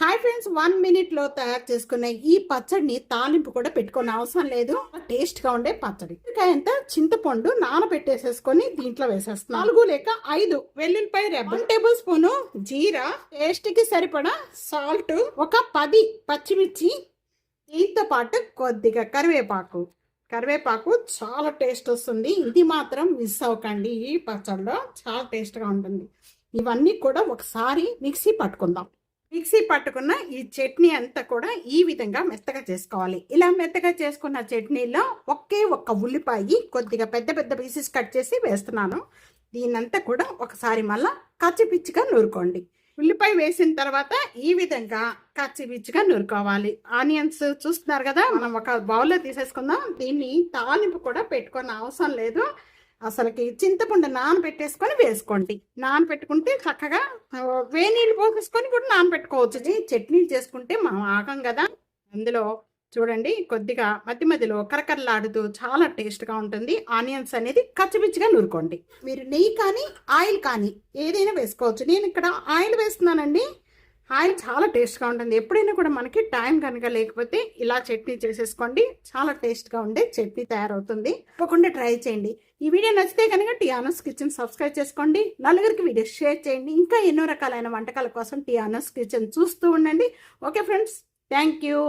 Hi friends, 1 minute లో తయారు చేసుకునే ఈ పచ్చడిని తాలింపు కూడా పెట్టుకునే అవసరం లేదు. టేస్ట్ గా ఉండే పచ్చడి. ఎంత చింతపండు నానబెట్టేసేసుకొని దీంట్లో వేసేస్తాం. 4 లేక 5 వెల్లుల్లిపాయ రెబ్బ, 1 టేబుల్ స్పూన్ జీరా, టేస్ట్ కి సరిపడా సాల్ట్, ఒక 10 పచ్చిమిర్చి, దీంతో పాటు కొద్దిగా కరివేపాకు చాలా టేస్ట్ వస్తుంది. ఇది మాత్రం మిస్ అవ్వకండి. ఈ పచ్చడిలో చాలా టేస్ట్ గా ఉంటుంది. ఇవన్నీ కూడా ఒకసారి మిక్సీ పట్టుకుందాం. మిక్సీ పట్టుకున్న ఈ చట్నీ అంతా కూడా ఈ విధంగా మెత్తగా చేసుకోవాలి. ఇలా మెత్తగా చేసుకున్న చట్నీలో ఒక్క ఉల్లిపాయ కొద్దిగా పెద్ద పెద్ద పీసెస్ కట్ చేసి వేస్తున్నాను. దీనంతా కూడా ఒకసారి మళ్ళా కచ్చిపిచ్చిగా నూరుకోండి. ఉల్లిపాయ వేసిన తర్వాత ఈ విధంగా కచ్చిపిచ్చిగా నూరుకోవాలి. ఆనియన్స్ చూస్తున్నారు కదా, మనం ఒక బౌల్లో తీసేసుకుందాం. దీన్ని తాలింపు కూడా పెట్టుకునే అవసరం లేదు. అసలుకి చింతపండు నానబెట్టేసుకొని వేసుకోండి. నానబెట్టుకుంటే చక్కగా వేనీళ్ళు పోసేసుకొని కూడా నానబెట్టుకోవచ్చు. చట్నీలు చేసుకుంటే మనం ఆగం కదా. అందులో చూడండి, కొద్దిగా మధ్య మధ్యలో కరకరలాడుతూ చాలా టేస్ట్గా ఉంటుంది. ఆనియన్స్ అనేది కచ్చిపిచ్చిగా నూరుకోండి. మీరు నెయ్యి కానీ ఆయిల్ కానీ ఏదైనా వేసుకోవచ్చు. నేను ఇక్కడ ఆయిల్ వేస్తున్నానండి. ఆయిల్ చాలా టేస్ట్గా ఉంటుంది. ఎప్పుడైనా కూడా మనకి టైం కనుక లేకపోతే ఇలా చట్నీ చేసేసుకోండి. చాలా టేస్ట్గా ఉండే చట్నీ తయారవుతుంది. తప్పకుండా ట్రై చేయండి. ఈ వీడియో నచ్చితే కనుక టియానోస్ కిచెన్ సబ్స్క్రైబ్ చేసుకోండి. నలుగురికి వీడియో షేర్ చేయండి. ఇంకా ఎన్నో రకాలైన వంటకాల కోసం టియానోస్ కిచెన్ చూస్తూ ఉండండి. Okay friends, thank you.